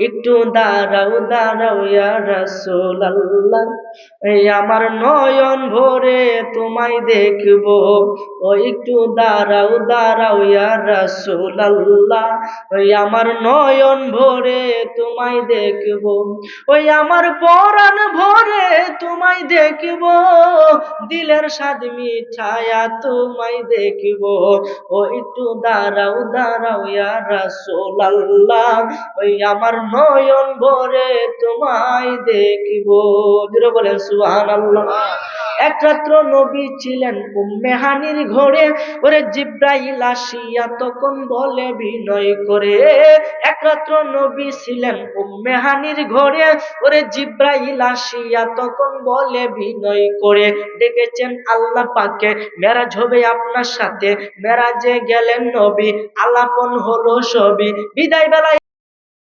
একটু দাঁড়াও দাঁড়াও ইয়া রাসূলুল্লাহ, এই আমার নয়ন ভরে তোমায় দেখবো। ও একটু দাঁড়াও দাঁড়াও ইয়া রাসূলুল্লাহ, ওই আমার নয়ন ভরে তোমায় দেখবো। ওই আমার পরাণ ভরে তোমায় দেখবো, দিলের স্বাদ মিঠায়া তোমায় দেখবো। ও একটু দাঁড়াও দাঁড়াও ইয়া রাসূলুল্লাহ, ওই আমার নয়ন ভরে তোমায় দেখবো। জোরে বলেন সুবহানাল্লাহ। এক রাত্র নবী ছিলেন উম্মে হানির ঘরে, ওরে জিব্রাইল আসিয়া তখন বলে বিনয় করে। এক রাত্র নবী ছিলেন উম্মে হানির ঘরে, ওরে জিব্রাইল আসিয়া তখন বলে বিনয় করে, ডেকেছেন আল্লাহ পাকে, মেরাজ হবে আপনার সাথে। মেরাজে গেলেন নবী, আলাপন হলো সবই, বিদায় বেলায়